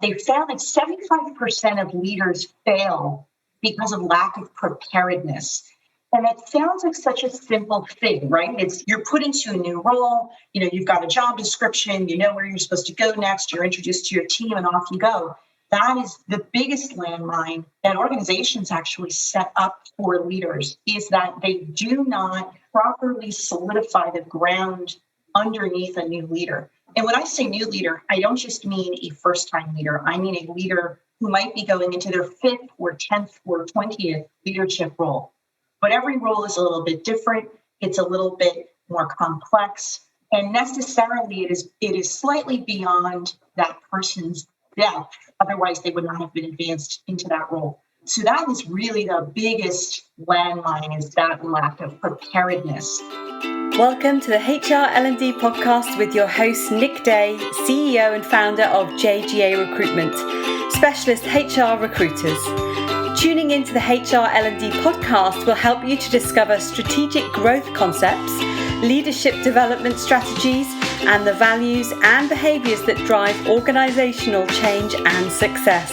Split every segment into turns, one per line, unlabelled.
they found that 75% of leaders fail because of lack of preparedness. And it sounds like such a simple thing, right? It's you're put into a new role, you've got a job description, you know where you're supposed to go next, you're introduced to your team, and off you go. That is the biggest landmine that organizations actually set up for leaders, is that they do not properly solidify the ground underneath a new leader. And when I say new leader, I don't just mean a first-time leader. I mean a leader who might be going into their 5th or 10th or 20th leadership role. But every role is a little bit different. It's a little bit more complex. And necessarily, it is slightly beyond that person's depth. Otherwise, they would not have been advanced into that role. So that is really the biggest landmine, is that lack of preparedness.
Welcome to the HR L&D podcast with your host, Nick Day, CEO and founder of JGA Recruitment, specialist HR recruiters. Tuning into the HR L&D podcast will help you to discover strategic growth concepts, leadership development strategies, and the values and behaviours that drive organisational change and success.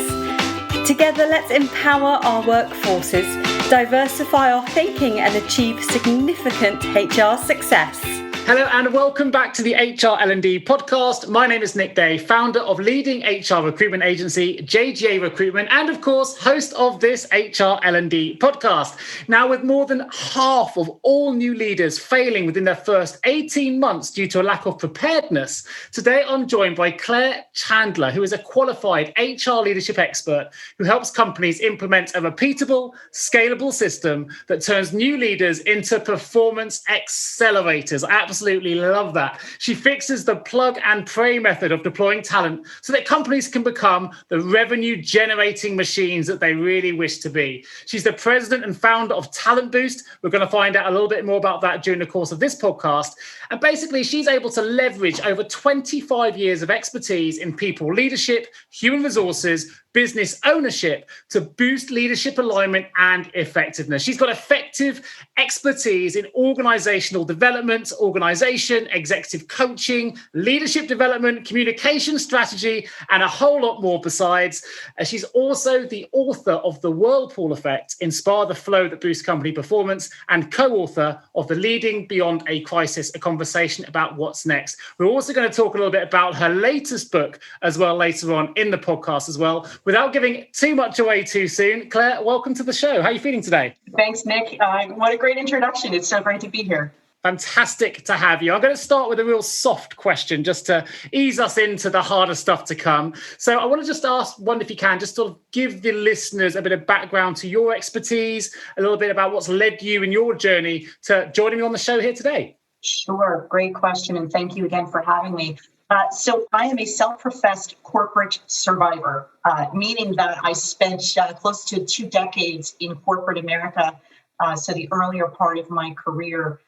Together, let's empower our workforces, diversify our thinking, and achieve significant HR success.
Hello and welcome back to the HR L&D podcast. My name is Nick Day, founder of leading HR recruitment agency, JGA Recruitment, and of course, host of this HR L&D podcast. Now, with more than half of all new leaders failing within their first 18 months due to a lack of preparedness, today I'm joined by Claire Chandler, who is a qualified HR leadership expert who helps companies implement a repeatable, scalable system that turns new leaders into performance accelerators. Absolutely love that. She fixes the plug and pray method of deploying talent so that companies can become the revenue generating machines that they really wish to be. She's the president and founder of Talent Boost. We're going to find out a little bit more about that during the course of this podcast. And basically, she's able to leverage over 25 years of expertise in people leadership, human resources, business ownership to boost leadership alignment and effectiveness. She's got effective expertise in organizational development, organization, executive coaching, leadership development, communication strategy, and a whole lot more besides. She's also the author of The Whirlpool Effect, Inspire the Flow That Boosts Company Performance, and co-author of The Leading Beyond a Crisis, a conversation about what's next. We're also going to talk a little bit about her latest book as well later on in the podcast as well. Without giving too much away too soon, Claire, welcome to the show. How are you feeling today?
Thanks, Nick. What a great introduction. It's so great to be here.
Fantastic to have you. I'm going to start with a real soft question just to ease us into the harder stuff to come. So I want to just wonder if you can just sort of give the listeners a bit of background to your expertise, a little bit about what's led you in your journey to joining me on the show here today.
Sure. Great question. And thank you again for having me. So I am a self-professed corporate survivor, meaning that I spent close to 2 decades in corporate America, so the earlier part of my career.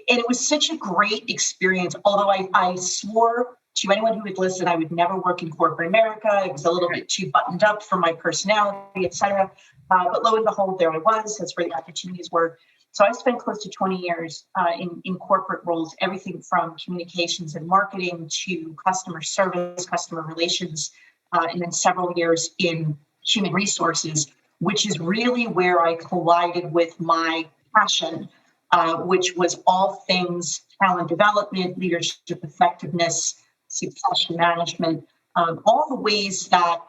And it was such a great experience, although I swore to anyone who would listen I would never work in corporate America. It was a little bit too buttoned up for my personality, et cetera. But lo and behold, there I was. That's where the opportunities were. So I spent close to 20 years in corporate roles, everything from communications and marketing to customer service, customer relations, and then several years in human resources, which is really where I collided with my passion, which was all things talent development, leadership effectiveness, succession management, all the ways that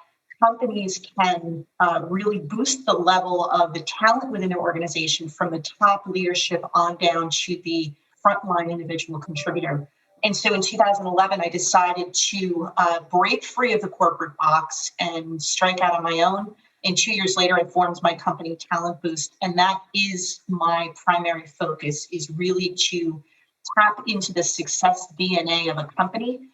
companies can really boost the level of the talent within their organization from the top leadership on down to the frontline individual contributor. And so in 2011, I decided to break free of the corporate box and strike out on my own. And 2 years later, I formed my company, Talent Boost. And that is my primary focus, is really to tap into the success DNA of a company,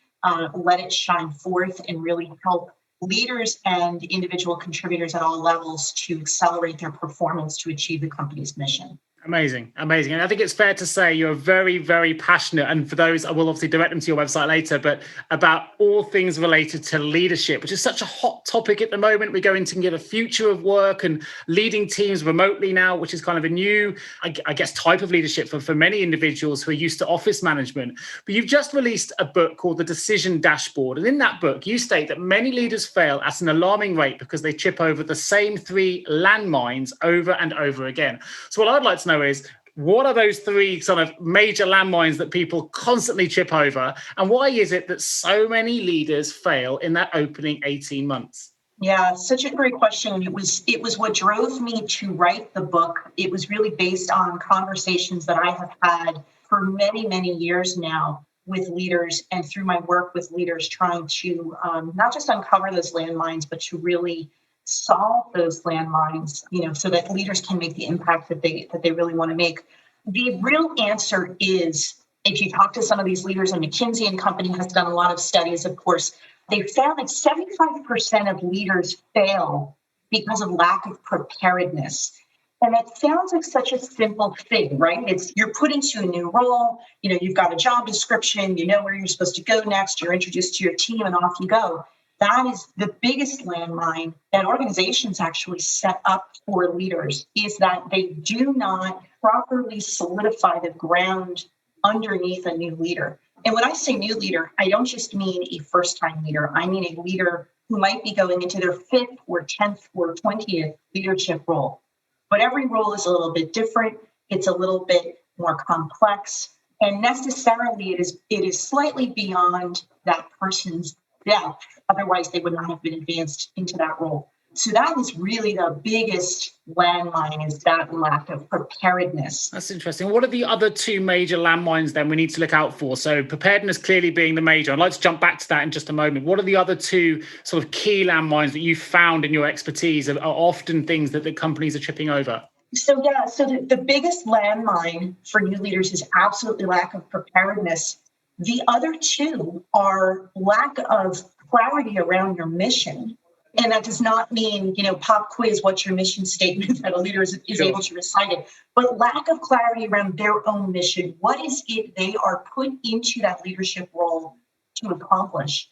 let it shine forth, and really help leaders and individual contributors at all levels to accelerate their performance to achieve the company's mission.
Amazing. And I think it's fair to say you're very, very passionate. And for those, I will obviously direct them to your website later, but about all things related to leadership, which is such a hot topic at the moment. We're going to get a future of work and leading teams remotely now, which is kind of a new, I guess, type of leadership for many individuals who are used to office management. But you've just released a book called The Decision Dashboard. And in that book, you state that many leaders fail at an alarming rate because they trip over the same 3 landmines over and over again. So what I'd like to know is, what are those 3 sort of major landmines that people constantly trip over? And why is it that so many leaders fail in that opening 18 months?
Yeah, such a great question. It was what drove me to write the book. It was really based on conversations that I have had for many, many years now with leaders, and through my work with leaders, trying to not just uncover those landmines, but to really solve those landmines, so that leaders can make the impact that they really want to make. The real answer is, if you talk to some of these leaders, and McKinsey and Company has done a lot of studies, of course, they found that 75% of leaders fail because of lack of preparedness. And that sounds like such a simple thing, right? It's, you're put into a new role, you've got a job description, you know where you're supposed to go next, you're introduced to your team, and off you go. That is the biggest landmine that organizations actually set up for leaders, is that they do not properly solidify the ground underneath a new leader. And when I say new leader, I don't just mean a first-time leader. I mean a leader who might be going into their 5th or 10th or 20th leadership role. But every role is a little bit different. It's a little bit more complex. And necessarily, it is slightly beyond that person's depth. Otherwise, they would not have been advanced into that role. So that is really the biggest landmine, is that lack of preparedness.
That's interesting. What are the other 2 major landmines then we need to look out for? So preparedness clearly being the major. I'd like to jump back to that in just a moment. What are the other 2 sort of key landmines that you found in your expertise are often things that the companies are tripping over?
So the biggest landmine for new leaders is absolutely lack of preparedness. The other 2 are lack of clarity around your mission. And that does not mean, pop quiz, what's your mission statement, that a leader is able to recite it, but lack of clarity around their own mission. What is it they are put into that leadership role to accomplish?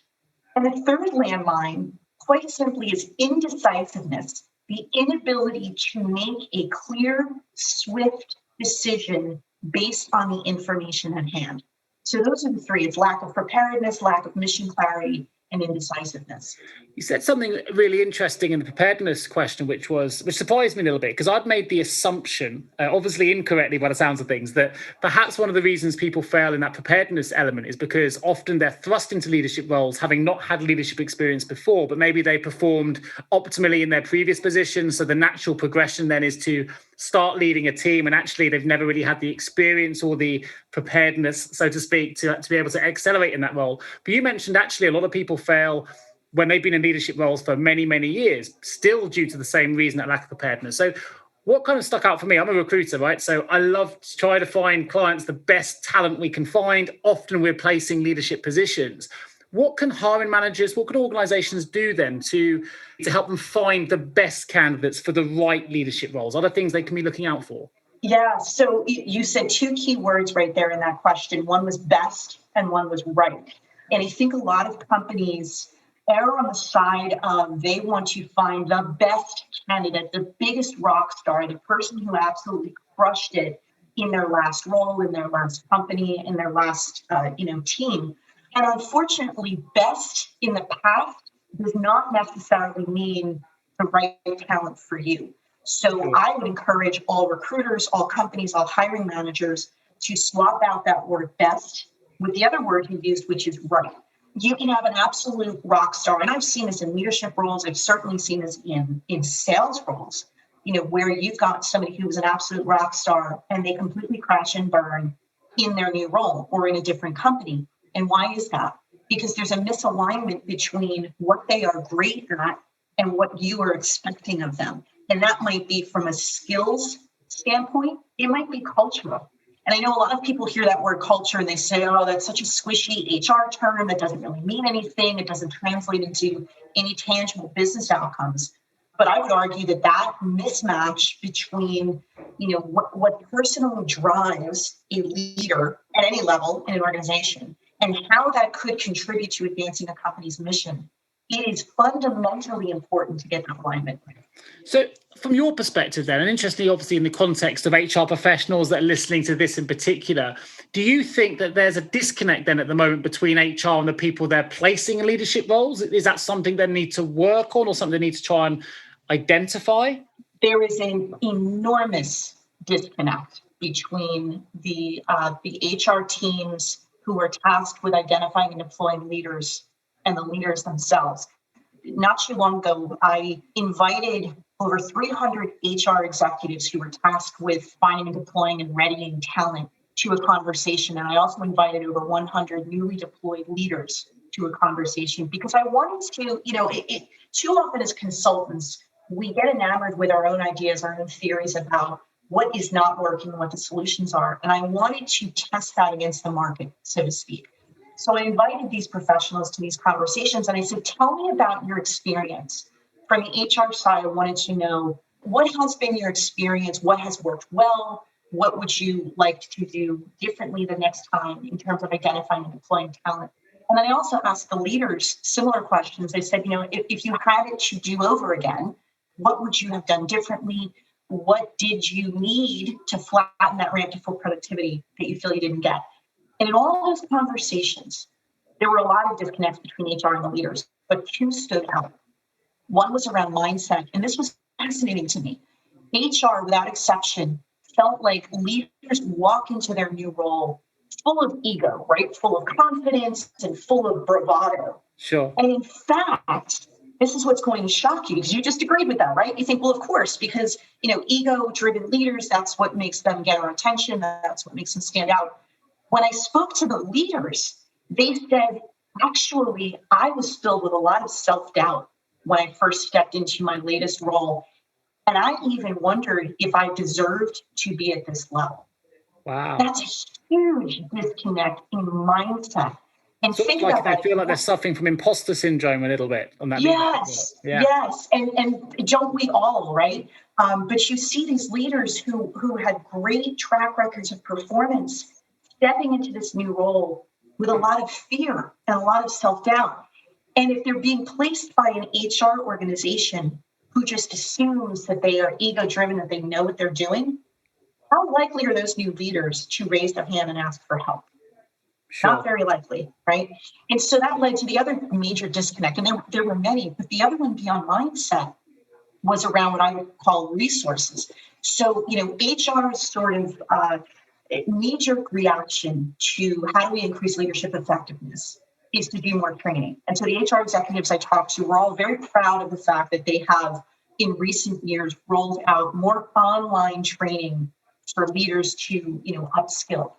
And the third landmine, quite simply, is indecisiveness, the inability to make a clear, swift decision based on the information at hand. So those are the 3. It's lack of preparedness, lack of mission clarity, and indecisiveness.
You said something really interesting in the preparedness question, which surprised me a little bit, because I'd made the assumption, obviously incorrectly by the sounds of things, that perhaps one of the reasons people fail in that preparedness element is because often they're thrust into leadership roles having not had leadership experience before, but maybe they performed optimally in their previous position. So the natural progression then is to start leading a team, and actually they've never really had the experience or the preparedness, so to speak, to be able to accelerate in that role. But you mentioned actually a lot of people fail when they've been in leadership roles for many, many years, still due to the same reason, that lack of preparedness. So what kind of stuck out for me? I'm a recruiter, right? So I love to try to find clients the best talent we can find. Often we're placing leadership positions. What can hiring managers, what can organizations do then to help them find the best candidates for the right leadership roles? Are there things they can be looking out for?
Yeah, so you said 2 key words right there in that question. One was best and one was right. And I think a lot of companies err on the side of they want to find the best candidate, the biggest rock star, the person who absolutely crushed it in their last role, in their last company, in their last team. And unfortunately, best in the past does not necessarily mean the right talent for you. So I would encourage all recruiters, all companies, all hiring managers to swap out that word best with the other word you used, which is right. You can have an absolute rock star, and I've seen this in leadership roles. I've certainly seen this in sales roles, where you've got somebody who is an absolute rock star and they completely crash and burn in their new role or in a different company. And why is that? Because there's a misalignment between what they are great at and what you are expecting of them. And that might be from a skills standpoint. It might be cultural. And I know a lot of people hear that word culture and they say, oh, that's such a squishy HR term that doesn't really mean anything. It doesn't translate into any tangible business outcomes. But I would argue that mismatch between, what personally drives a leader at any level in an organization and how that could contribute to advancing a company's mission it is fundamentally important to get that alignment.
So from your perspective then, and interestingly, obviously in the context of HR professionals that are listening to this in particular, do you think that there's a disconnect then at the moment between HR and the people they're placing in leadership roles? Is that something they need to work on or something they need to try and identify?
There is an enormous disconnect between the HR teams who are tasked with identifying and deploying leaders and the leaders themselves. Not too long ago, I invited over 300 HR executives who were tasked with finding and deploying and readying talent to a conversation. And I also invited over 100 newly deployed leaders to a conversation because I wanted to, too often as consultants, we get enamored with our own ideas, our own theories about what is not working and what the solutions are. And I wanted to test that against the market, so to speak. So I invited these professionals to these conversations and I said, tell me about your experience. From the HR side, I wanted to know what has been your experience, what has worked well, what would you like to do differently the next time in terms of identifying and deploying talent. And then I also asked the leaders similar questions. I said, if you had it to do over again, what would you have done differently? What did you need to flatten that ramp to full productivity that you feel you didn't get? And in all those conversations, there were a lot of disconnects between HR and the leaders, but two stood out. One was around mindset, and this was fascinating to me. HR, without exception, felt like leaders walk into their new role full of ego, right? Full of confidence and full of bravado.
Sure.
And in fact, this is what's going to shock you because you just agreed with that, right? You think, well, of course, because, ego-driven leaders, that's what makes them get our attention. That's what makes them stand out. When I spoke to the leaders, they said, actually, I was filled with a lot of self-doubt when I first stepped into my latest role. And I even wondered if I deserved to be at this level.
Wow.
That's a huge disconnect in mindset. And
so
think
like
about that.
I feel like they're suffering from imposter syndrome a little bit on that.
Yes, yes. And don't we all, right? But you see these leaders who had great track records of performance stepping into this new role with a lot of fear and a lot of self-doubt. And if they're being placed by an HR organization who just assumes that they are ego-driven, that they know what they're doing, how likely are those new leaders to raise their hand and ask for help? Sure. Not very likely, right? And so that led to the other major disconnect. And there were many, but the other one beyond mindset was around what I would call resources. So, HR's sort of knee-jerk reaction to how do we increase leadership effectiveness is to do more training. And so the HR executives I talked to were all very proud of the fact that they have, in recent years, rolled out more online training for leaders to, upskill.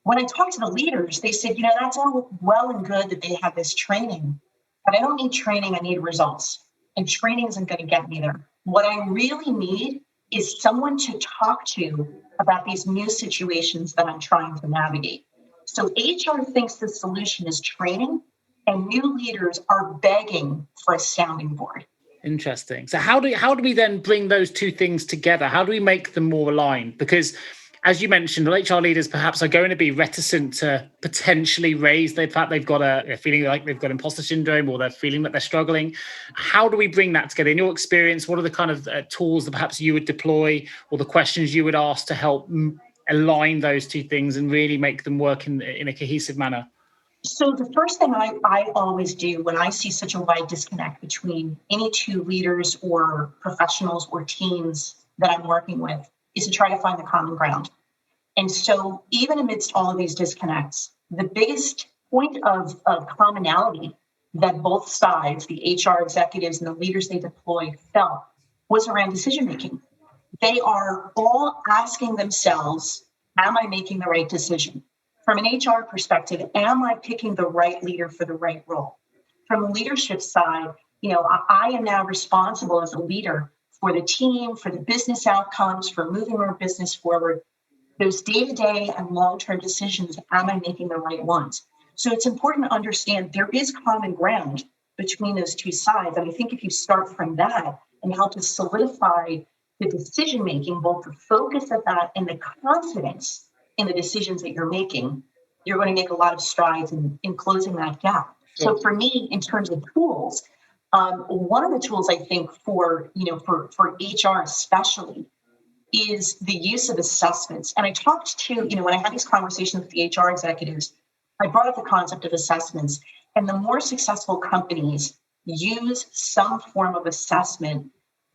When I talked to the leaders, they said, that's all well and good that they have this training, but I don't need training, I need results. And training isn't going to get me there. What I really need is someone to talk to about these new situations that I'm trying to navigate. So HR thinks the solution is training, and new leaders are begging for a sounding board.
Interesting. So how do we then bring those two things together? How do we make them more aligned? Because as you mentioned, HR leaders perhaps are going to be reticent to potentially raise the fact they've got a feeling like they've got imposter syndrome or they're feeling that they're struggling. How do we bring that together? In your experience, what are the kind of tools that perhaps you would deploy or the questions you would ask to help align those two things and really make them work in a cohesive manner?
So the first thing I always do when I see such a wide disconnect between any two leaders or professionals or teams that I'm working with is to try to find the common ground. And so even amidst all of these disconnects, the biggest point of commonality that both sides, the HR executives and the leaders they deploy, felt was around decision-making. They are all asking themselves, am I making the right decision? From an HR perspective, am I picking the right leader for the right role? From the leadership side, I am now responsible as a leader for the team, for the business outcomes, for moving our business forward. Those day-to-day and long-term decisions, am I making the right ones? So it's important to understand there is common ground between those two sides. And I think if you start from that and help to solidify the decision-making, both the focus of that and the confidence in the decisions that you're making, you're going to make a lot of strides in closing that gap. Sure. So for me, in terms of tools, One of the tools I think for HR especially is the use of assessments. And I talked to, when I had these conversations with the HR executives, I brought up the concept of assessments. And the more successful companies use some form of assessment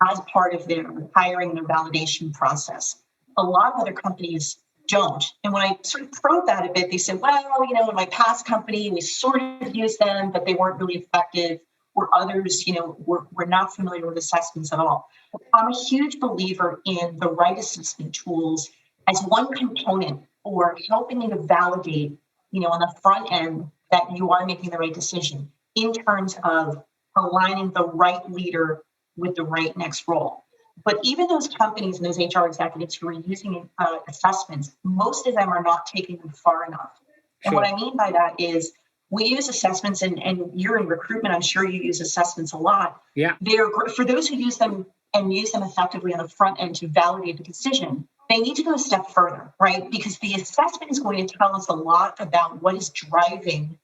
as part of their hiring and their validation process. A lot of other companies don't. And when I sort of probed that a bit, they said, well, in my past company, we sort of used them, but they weren't really effective. Or others, we're not familiar with assessments at all. I'm a huge believer in the right assessment tools as one component for helping you to validate, on the front end that you are making the right decision in terms of aligning the right leader with the right next role. But even those companies and those HR executives who are using assessments, most of them are not taking them far enough. And what I mean by that is we use assessments, and you're in recruitment, I'm sure you use assessments a lot.
Yeah.
They're for those who use them and use them effectively on the front end to validate the decision. They need to go a step further, right? Because the assessment is going to tell us a lot about what is driving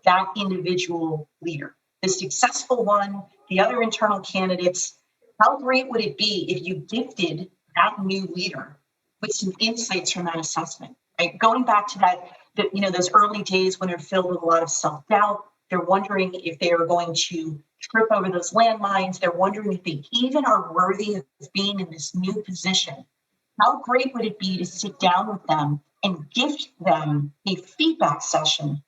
that individual leader, the successful one, the other internal candidates. How great would it be if you gifted that new leader with some insights from that assessment, right? Going back to those early days when they're filled with a lot of self-doubt, they're wondering if they are going to trip over those landmines. They're wondering if they even are worthy of being in this new position. How great would it be to sit down with them and gift them a feedback session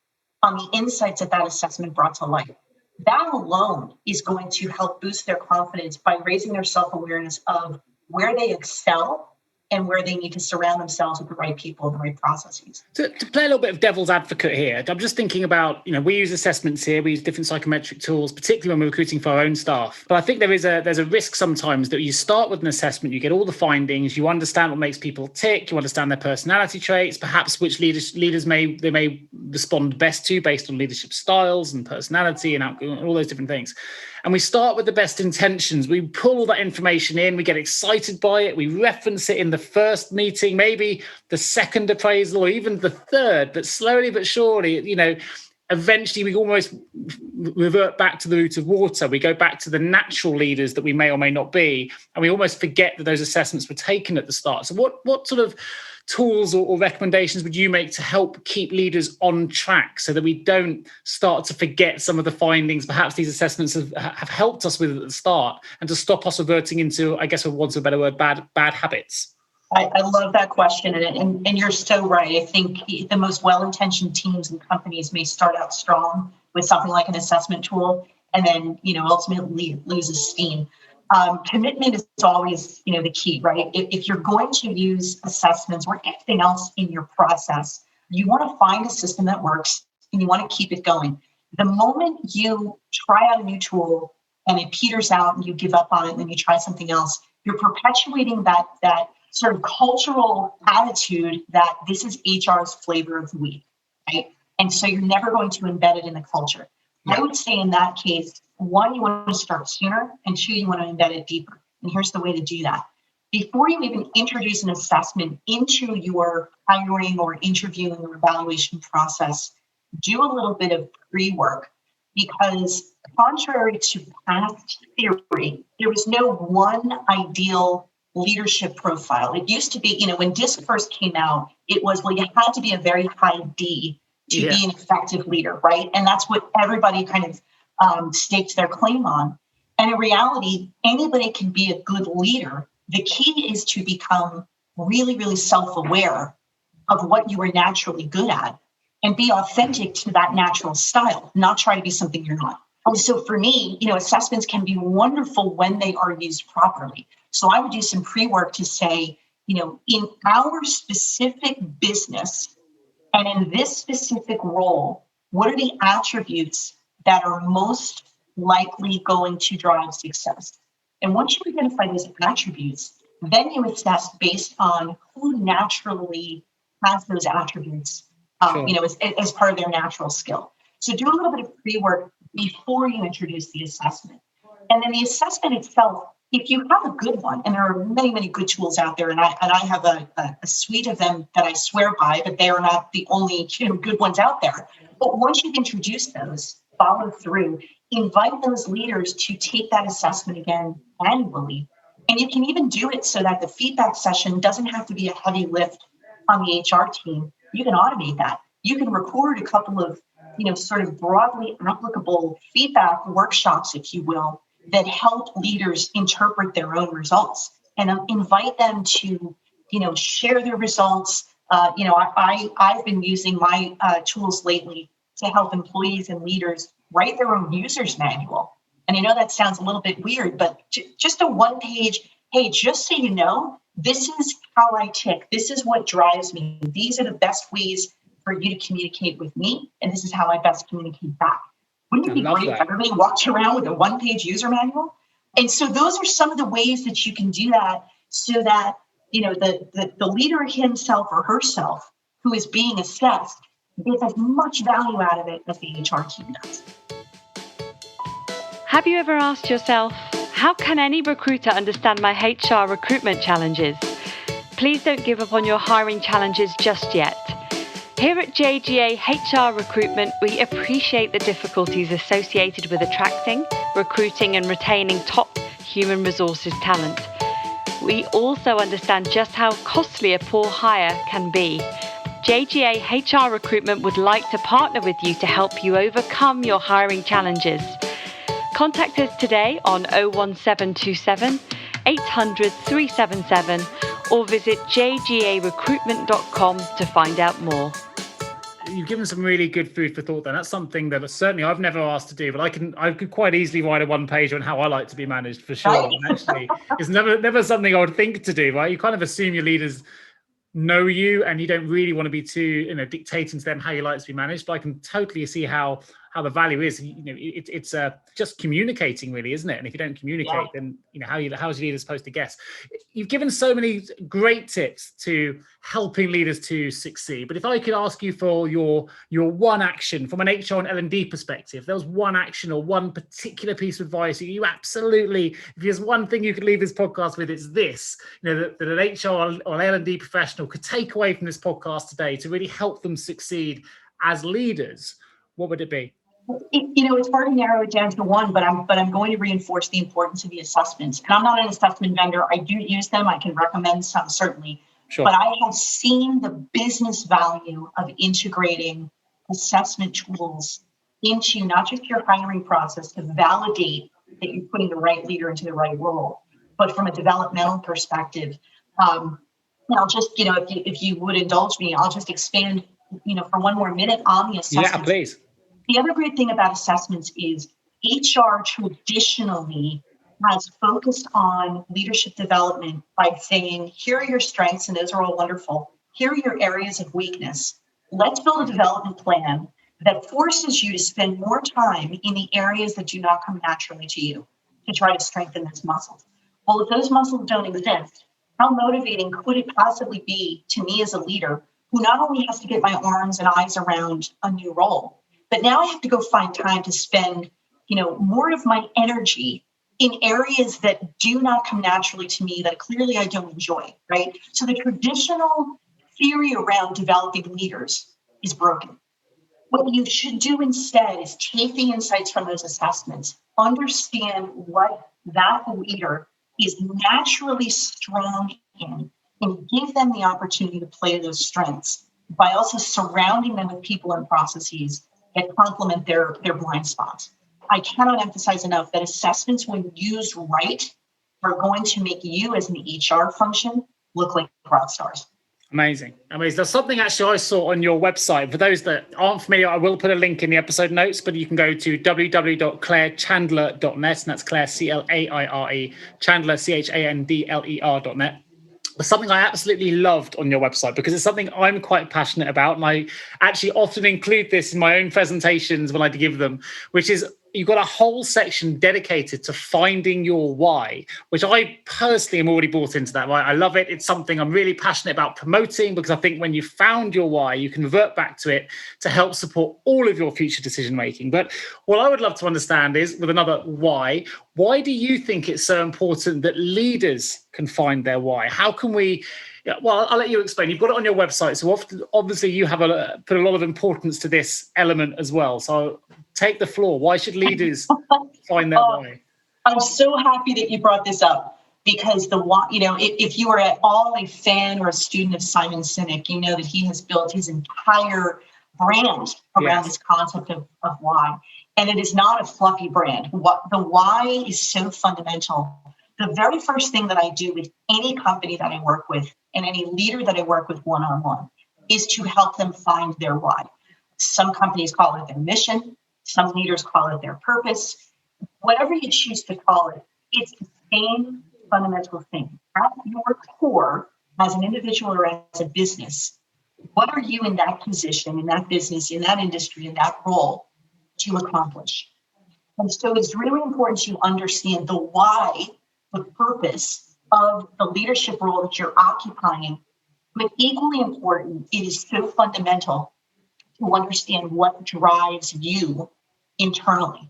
on the insights that assessment brought to light? That alone is going to help boost their confidence by raising their self-awareness of where they excel and where they need to surround themselves with the right people and the right processes.
To play a little bit of devil's advocate here, I'm just thinking about, we use assessments here, we use different psychometric tools, particularly when we're recruiting for our own staff. But I think there's a risk sometimes that you start with an assessment, you get all the findings, you understand what makes people tick, you understand their personality traits, perhaps which leaders may respond best to based on leadership styles and personality and all those different things. And we start with the best intentions. We pull all that information in, we get excited by it, we reference it in the first meeting, maybe the second appraisal, or even the third, but slowly but surely, eventually we almost revert back to the root of water. We go back to the natural leaders that we may or may not be, and we almost forget that those assessments were taken at the start. So what sort of tools or recommendations would you make to help keep leaders on track so that we don't start to forget some of the findings perhaps these assessments have helped us with at the start, and to stop us reverting into, I guess for want of a better word, bad habits?
I love that question, and you're so right. I think the most well-intentioned teams and companies may start out strong with something like an assessment tool, and then ultimately loses steam. Commitment is always the key, right? If you're going to use assessments or anything else in your process, you want to find a system that works and you want to keep it going. The moment you try out a new tool and it peters out and you give up on it and then you try something else, you're perpetuating that sort of cultural attitude that this is HR's flavor of the week, right? And so you're never going to embed it in the culture. I would say in that case, one, you want to start sooner, and two, you want to embed it deeper. And here's the way to do that. Before you even introduce an assessment into your hiring or interviewing or evaluation process, do a little bit of pre-work, because contrary to past theory, there was no one ideal leadership profile. It used to be, when DISC first came out, it was, you had to be a very high D to be an effective leader, right? And that's what everybody kind of staked their claim on. And in reality, anybody can be a good leader. The key is to become really, really self-aware of what you are naturally good at and be authentic to that natural style, not try to be something you're not. And so for me, assessments can be wonderful when they are used properly. So I would do some pre-work to say, in our specific business and in this specific role, what are the attributes that are most likely going to drive success? And once you identify those attributes, then you assess based on who naturally has those attributes, as part of their natural skill. So do a little bit of pre-work before you introduce the assessment. And then the assessment itself, if you have a good one, and there are many, many good tools out there, and I have a suite of them that I swear by, but they are not the only good ones out there. But once you've introduced those, follow through. invite those leaders to take that assessment again annually. And you can even do it so that the feedback session doesn't have to be a heavy lift on the HR team. You can automate that. You can record a couple of, sort of broadly applicable feedback workshops, if you will, that help leaders interpret their own results and invite them to, share their results. I've been using my tools lately to help employees and leaders write their own user's manual. And I know that sounds a little bit weird, but just a one-page, hey, just so you know, this is how I tick. This is what drives me. These are the best ways for you to communicate with me, and this is how I best communicate back. Wouldn't it be great if everybody walked around with a one-page user manual? And so those are some of the ways that you can do that so that, the leader himself or herself who is being assessed gets as much value out of it as the HR team does.
Have you ever asked yourself, how can any recruiter understand my HR recruitment challenges? Please don't give up on your hiring challenges just yet. Here at JGA HR Recruitment, we appreciate the difficulties associated with attracting, recruiting and retaining top human resources talent. We also understand just how costly a poor hire can be. JGA HR Recruitment would like to partner with you to help you overcome your hiring challenges. Contact us today on 01727 800 377 or visit jgarecruitment.com to find out more.
You've given some really good food for thought then. That's something that certainly I've never asked to do, but I could quite easily write a one-pager on how I like to be managed for sure. And actually, it's never something I would think to do, right? You kind of assume your leaders know you and you don't really want to be too, dictating to them how you like to be managed. But I can totally see how the value is. It's just communicating, really, isn't it? And if you don't communicate, then how's your leader supposed to guess? You've given so many great tips to helping leaders to succeed. But if I could ask you for your one action from an HR and L&D perspective, if there was one action or one particular piece of advice you absolutely, if there's one thing you could leave this podcast with, it's this, that an HR or L&D professional could take away from this podcast today to really help them succeed as leaders, what would it be?
It's hard to narrow it down to one, but I'm going to reinforce the importance of the assessments. And I'm not an assessment vendor. I do use them. I can recommend some, certainly. Sure. But I have seen the business value of integrating assessment tools into not just your hiring process to validate that you're putting the right leader into the right role, but from a developmental perspective. And I'll just, if you would indulge me, I'll just expand, for one more minute on the assessment.
Yeah, please.
The other great thing about assessments is HR traditionally has focused on leadership development by saying, here are your strengths, and those are all wonderful. Here are your areas of weakness. Let's build a development plan that forces you to spend more time in the areas that do not come naturally to you to try to strengthen those muscles. Well, if those muscles don't exist, how motivating could it possibly be to me as a leader who not only has to get my arms and eyes around a new role, but now I have to go find time to spend, more of my energy in areas that do not come naturally to me, that clearly I don't enjoy, right? So the traditional theory around developing leaders is broken. What you should do instead is take the insights from those assessments, understand what that leader is naturally strong in, and give them the opportunity to play those strengths by also surrounding them with people and processes that complement their blind spots. I cannot emphasize enough that assessments, when used right, are going to make you as an HR function look like rock stars.
Amazing. There's something actually I saw on your website. For those that aren't familiar, I will put a link in the episode notes, but you can go to www.clairechandler.net, and that's Claire, Claire, Chandler, Chandler.net. Something I absolutely loved on your website, because it's something I'm quite passionate about, and I actually often include this in my own presentations when I give them, which is you've got a whole section dedicated to finding your why, which I personally am already bought into that, right? I love it. It's something I'm really passionate about promoting, because I think when you found your why, you can revert back to it to help support all of your future decision making. But what I would love to understand is, with another why, Why do you think it's so important that leaders can find their why? How can we... Well, I'll let you explain. You've got it on your website, so obviously you have put a lot of importance to this element as well. So take the floor. Why should leaders find their why?
I'm so happy that you brought this up, because the why, if you are at all a fan or a student of Simon Sinek, you know that he has built his entire brand around this concept of why. And it is not a fluffy brand. The why is so fundamental. The very first thing that I do with any company that I work with and any leader that I work with one-on-one is to help them find their why. Some companies call it their mission. Some leaders call it their purpose. Whatever you choose to call it, it's the same fundamental thing. At your core, as an individual or as a business, what are you in that position, in that business, in that industry, in that role to accomplish? And so it's really important to understand the why, the purpose of the leadership role that you're occupying. But equally important, it is so fundamental to understand what drives you internally.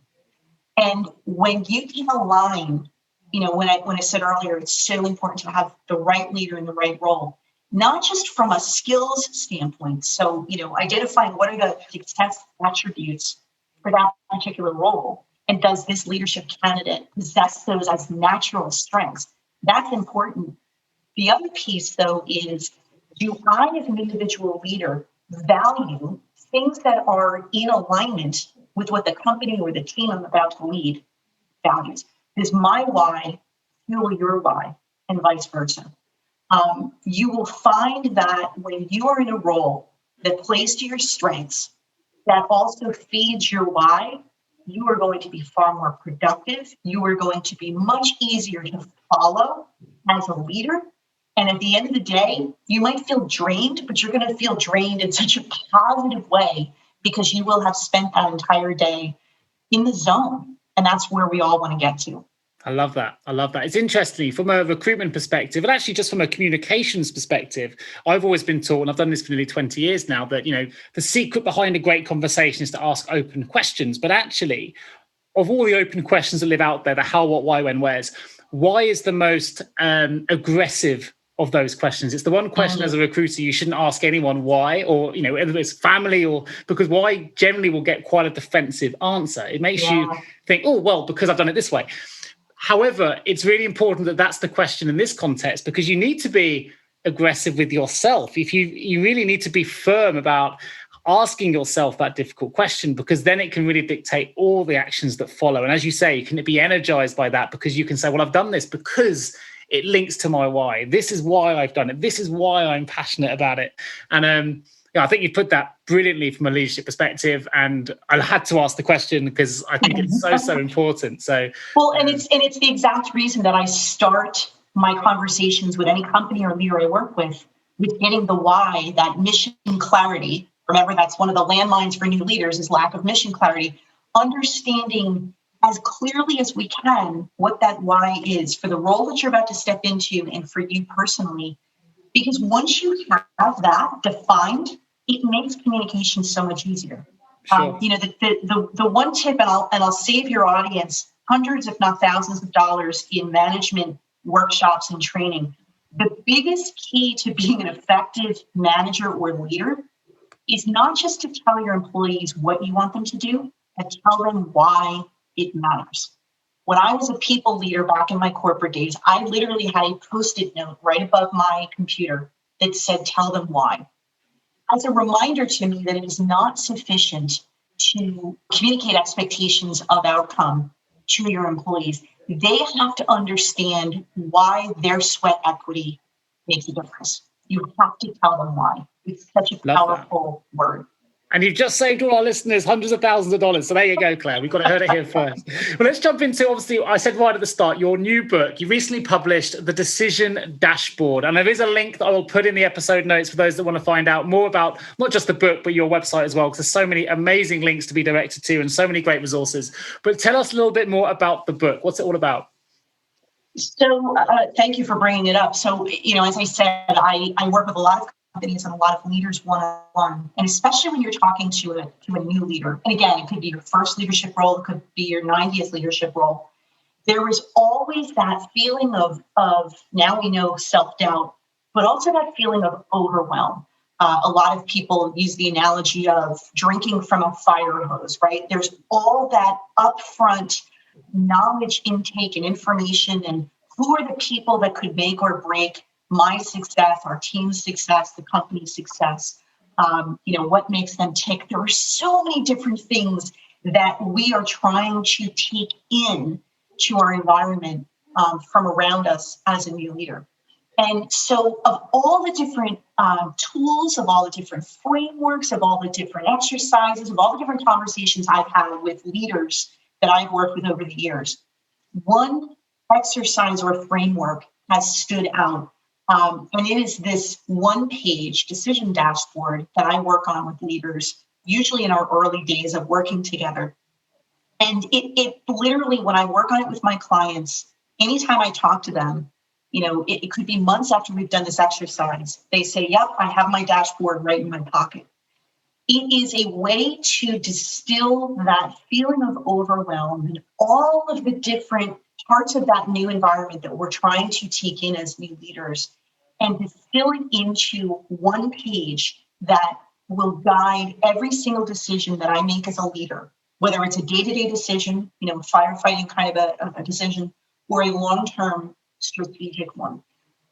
And when you can align, when I said earlier, it's so important to have the right leader in the right role, not just from a skills standpoint. So, identifying what are the success attributes for that particular role, and does this leadership candidate possess those as natural strengths? That's important. The other piece, though, is, do I, as an individual leader, value things that are in alignment with what the company or the team I'm about to lead values? Does my why fuel your why, and vice versa? You will find that when you are in a role that plays to your strengths, that also feeds your why, you are going to be far more productive. You are going to be much easier to follow as a leader. And at the end of the day, you might feel drained, but you're going to feel drained in such a positive way, because you will have spent that entire day in the zone. And that's where we all want to get to.
I love that. It's interesting from a recruitment perspective, and actually just from a communications perspective. I've always been taught, and I've done this for nearly 20 years now, that, the secret behind a great conversation is to ask open questions. But actually, of all the open questions that live out there, the how, what, why, when, where's, why is the most aggressive of those questions? It's the one question as a recruiter you shouldn't ask anyone why, or whether it's family, or because why generally will get quite a defensive answer. It makes you think, oh, well, because I've done it this way. However, it's really important that that's the question in this context, because you need to be aggressive with yourself. If you really need to be firm about asking yourself that difficult question, because then it can really dictate all the actions that follow. And as you say, you can be energized by that, because you can say, well, I've done this because it links to my why. This is why I've done it. This is why I'm passionate about it. And I think you put that brilliantly from a leadership perspective. And I had to ask the question because I think it's so important. So,
well, and it's the exact reason that I start my conversations with any company or leader I work with getting the why, that mission clarity. Remember, that's one of the landmines for new leaders, is lack of mission clarity. Understanding as clearly as we can what that why is for the role that you're about to step into and for you personally. Because once you have that defined, it makes communication so much easier.
Sure.
The one tip, and I'll save your audience hundreds, if not thousands of dollars in management workshops and training. The biggest key to being an effective manager or leader is not just to tell your employees what you want them to do, but tell them why it matters. When I was a people leader back in my corporate days, I literally had a Post-it note right above my computer that said, tell them why. As a reminder to me that it is not sufficient to communicate expectations of outcome to your employees. They have to understand why their sweat equity makes a difference. You have to tell them why. It's such a powerful word.
And you've just saved all our listeners hundreds of thousands of dollars. So there you go, Claire. We've got to heard it here first. Well, let's jump into, obviously, I said right at the start, your new book. You recently published The Decision Dashboard. And there is a link that I will put in the episode notes for those that want to find out more about not just the book, but your website as well, because there's so many amazing links to be directed to and so many great resources. But tell us a little bit more about the book. What's it all about?
So thank you for bringing it up. So, as I said, I work with a lot of companies and a lot of leaders one-on-one, and especially when you're talking to a new leader. And again, it could be your first leadership role, it could be your 90th leadership role. there was always that feeling of now we know self-doubt, but also that feeling of overwhelm. A lot of people use the analogy of drinking from a fire hose, right? There's all that upfront knowledge intake and information, and who are the people that could make or break my success, our team's success, the company's success, what makes them tick. There are so many different things that we are trying to take in to our environment from around us as a new leader. And so of all the different tools, of all the different frameworks, of all the different exercises, of all the different conversations I've had with leaders that I've worked with over the years, one exercise or framework has stood out. And it is this one-page decision dashboard that I work on with leaders, usually in our early days of working together. And it literally, when I work on it with my clients, anytime I talk to them, it could be months after we've done this exercise, they say, yep, I have my dashboard right in my pocket. It is a way to distill that feeling of overwhelm and all of the different parts of that new environment that we're trying to take in as new leaders, and distill it into one page that will guide every single decision that I make as a leader, whether it's a day-to-day decision, firefighting kind of a decision, or a long-term strategic one.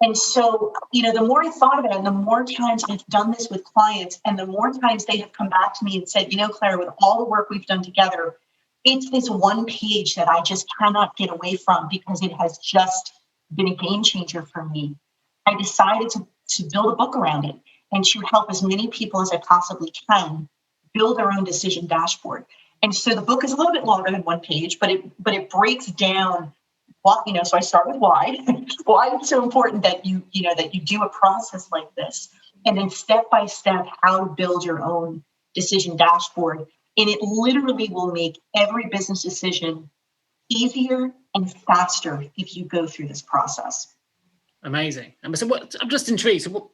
And so, the more I thought about it, and the more times I've done this with clients, and the more times they have come back to me and said, Claire, with all the work we've done together, it's this one page that I just cannot get away from because it has just been a game changer for me. I decided to build a book around it and to help as many people as I possibly can build their own decision dashboard. And so the book is a little bit longer than one page, but it breaks down what, so I start with why. Why it's so important that you do a process like this, and then step by step how to build your own decision dashboard. And it literally will make every business decision easier and faster if you go through this process.
Amazing. And so I'm just intrigued. So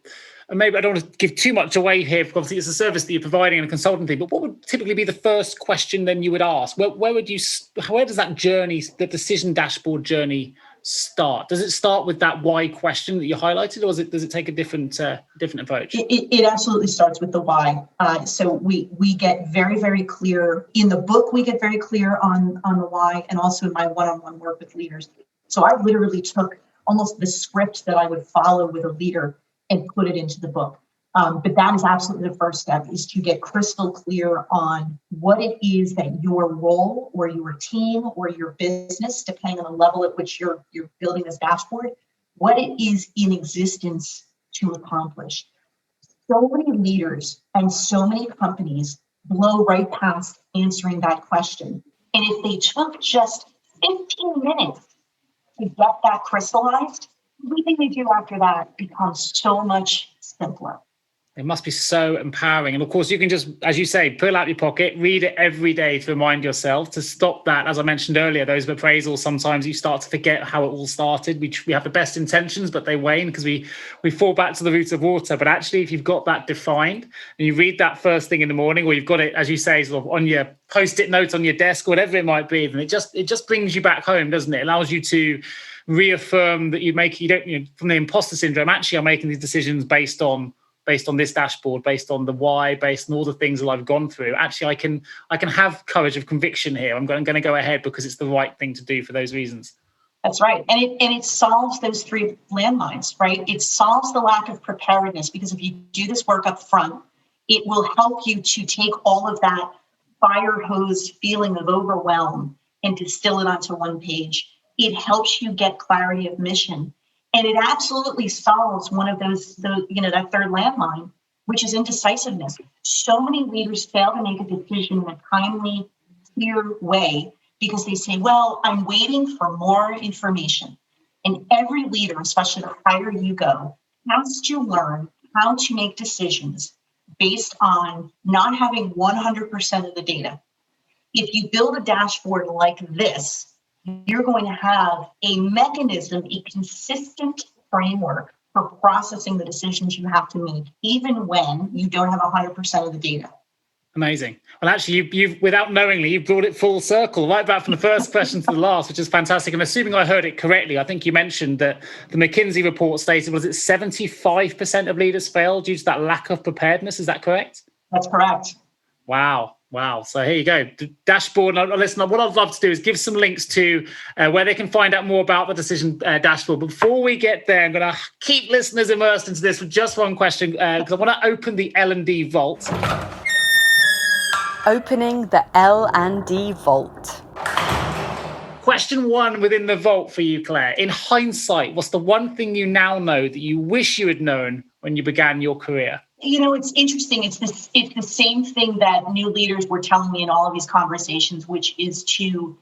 maybe I don't want to give too much away here, because obviously it's a service that you're providing and a consultancy, but what would typically be the first question then you would ask? Where does that journey, the decision dashboard journey, start? Does it start with that why question that you highlighted, or does it take a different approach?
It absolutely starts with the why. So we get very, very clear in the book. We get very clear on the why, and also in my one-on-one work with leaders. So I literally took almost the script that I would follow with a leader and put it into the book. But that is absolutely the first step, is to get crystal clear on what it is that your role or your team or your business, depending on the level at which you're building this dashboard, what it is in existence to accomplish. So many leaders and so many companies blow right past answering that question. And if they took just 15 minutes to get that crystallized, everything they do after that becomes so much simpler.
It must be so empowering. And of course, you can just, as you say, pull out your pocket, read it every day to remind yourself to stop that. As I mentioned earlier, those appraisals, sometimes you start to forget how it all started. We have the best intentions, but they wane because we fall back to the roots of water. But actually, if you've got that defined and you read that first thing in the morning, or you've got it, as you say, sort of on your Post-it notes on your desk, whatever it might be, then it just brings you back home, doesn't it? It allows you to reaffirm that from the imposter syndrome, actually I'm making these decisions based on this dashboard, based on the why, based on all the things that I've gone through. Actually, I can have courage of conviction here. I'm going to go ahead because it's the right thing to do for those reasons.
That's right. And it solves those three landmines, right? It solves the lack of preparedness, because if you do this work up front, it will help you to take all of that fire hose feeling of overwhelm and distill it onto one page. It helps you get clarity of mission. And it absolutely solves one of that third landmine, which is indecisiveness. So many leaders fail to make a decision in a timely, clear way because they say, well, I'm waiting for more information. And every leader, especially the higher you go, has to learn how to make decisions based on not having 100% of the data. If you build a dashboard like this, you're going to have a mechanism, a consistent framework for processing the decisions you have to make, even when you don't have 100% of the data.
Amazing. Well, actually, you've without knowingly, you've brought it full circle, right back from the first question to the last, which is fantastic. I'm assuming I heard it correctly. I think you mentioned that the McKinsey report stated, was it 75% of leaders fail due to that lack of preparedness? Is that correct?
That's correct.
Wow. So here you go. The dashboard. Listen, what I'd love to do is give some links to where they can find out more about the decision dashboard. Before we get there, I'm going to keep listeners immersed into this with just one question, because I want to open the L&D vault.
Opening the L&D vault.
Question one within the vault for you, Claire. In hindsight, what's the one thing you now know that you wish you had known when you began your career?
It's interesting. It's the same thing that new leaders were telling me in all of these conversations, which is to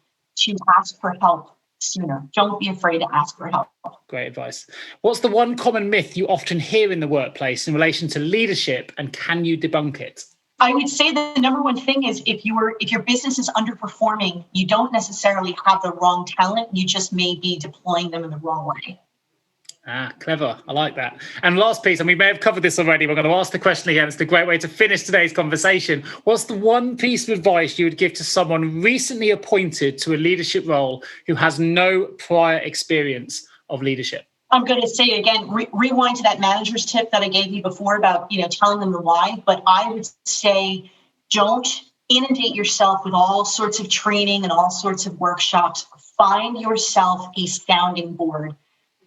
ask for help sooner. Don't be afraid to ask for help.
Great advice. What's the one common myth you often hear in the workplace in relation to leadership, and can you debunk it?
I would say the number one thing is if your business is underperforming, you don't necessarily have the wrong talent. You just may be deploying them in the wrong way.
Clever. I like that. And last piece, and we may have covered this already, we're going to ask the question again. It's the great way to finish today's conversation. What's the one piece of advice you would give to someone recently appointed to a leadership role who has no prior experience of leadership?
I'm going to say again, rewind to that manager's tip that I gave you before about, telling them the why. But I would say don't inundate yourself with all sorts of training and all sorts of workshops. Find yourself a sounding board.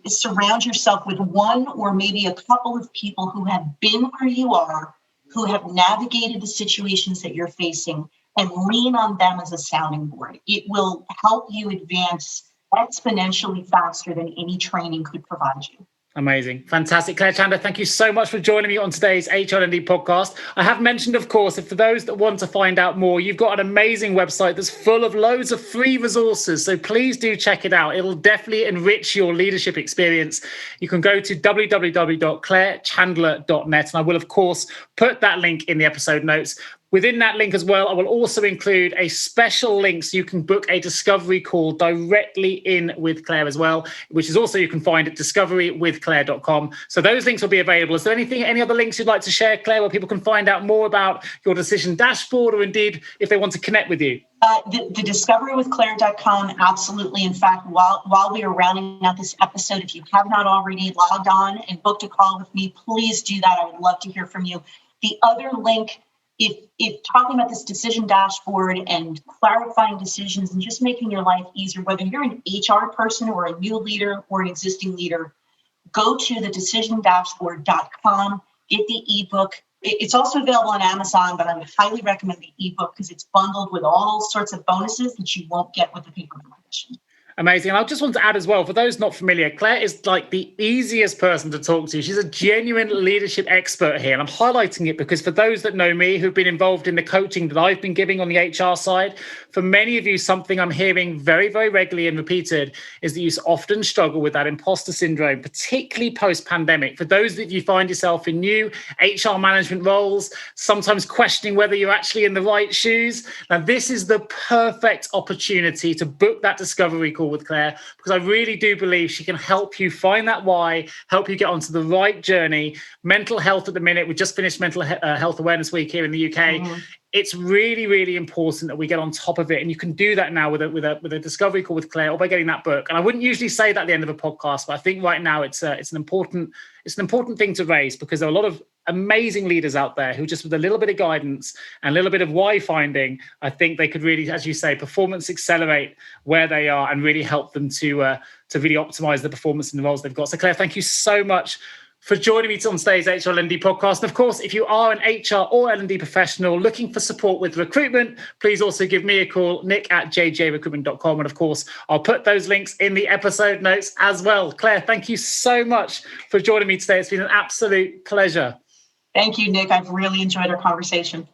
Surround yourself with one or maybe a couple of people who have been where you are, who have navigated the situations that you're facing, and lean on them as a sounding board. It will help you advance exponentially faster than any training could provide you.
Amazing. Fantastic. Claire Chandler, thank you so much for joining me on today's HRLD podcast. I have mentioned, of course, if for those that want to find out more, you've got an amazing website that's full of loads of free resources. So please do check it out. It'll definitely enrich your leadership experience. You can go to www.clairechandler.net. And I will, of course, put that link in the episode notes. Within that link as well, I will also include a special link so you can book a discovery call directly in with Claire as well, which is also you can find at discoverywithclaire.com. So those links will be available. Is there any other links you'd like to share, Claire, where people can find out more about your decision dashboard, or indeed if they want to connect with you?
The discoverywithclaire.com, absolutely. In fact, while we are rounding out this episode, if you have not already logged on and booked a call with me, please do that. I would love to hear from you. The other link, if talking about this decision dashboard and clarifying decisions and just making your life easier, whether you're an HR person or a new leader or an existing leader, go to the decisiondashboard.com, get the ebook. It's also available on Amazon, but I would highly recommend the ebook because it's bundled with all sorts of bonuses that you won't get with the paperback edition.
Amazing. And I just want to add as well, for those not familiar, Claire is like the easiest person to talk to. She's a genuine leadership expert here. And I'm highlighting it because for those that know me, who've been involved in the coaching that I've been giving on the HR side, for many of you, something I'm hearing very, very regularly and repeated is that you often struggle with that imposter syndrome, particularly post-pandemic. For those that you find yourself in new HR management roles, sometimes questioning whether you're actually in the right shoes. Now, this is the perfect opportunity to book that discovery call with Claire, because I really do believe she can help you find that why, help you get onto the right journey. Mental health at the minute, we just finished Mental Health Awareness Week here in the UK. Mm-hmm. It's really, really important that we get on top of it. And you can do that now with a discovery call with Claire or by getting that book. And I wouldn't usually say that at the end of a podcast, but I think right now it's an important thing to raise, because there are a lot of amazing leaders out there who just with a little bit of guidance and a little bit of why finding, I think they could really, as you say, performance accelerate where they are and really help them to really optimize the performance in the roles they've got. So Claire, thank you so much for joining me on today's HR L&D podcast. And of course, if you are an HR or L&D professional looking for support with recruitment, please also give me a call, nick@jjrecruitment.com. And of course, I'll put those links in the episode notes as well. Claire, thank you so much for joining me today. It's been an absolute pleasure.
Thank you, Nick. I've really enjoyed our conversation.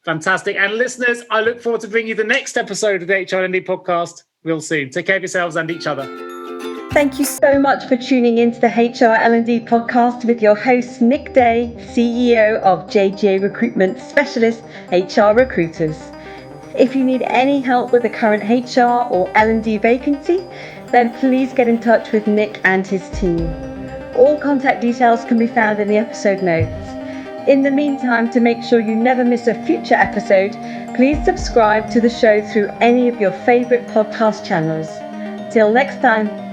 Fantastic. And listeners, I look forward to bringing you the next episode of the HR L&D podcast real soon. Take care of yourselves and each other.
Thank you so much for tuning into the HR L&D podcast with your host, Nick Day, CEO of JGA Recruitment Specialist HR Recruiters. If you need any help with a current HR or L&D vacancy, then please get in touch with Nick and his team. All contact details can be found in the episode notes. In the meantime, to make sure you never miss a future episode, please subscribe to the show through any of your favourite podcast channels. Till next time.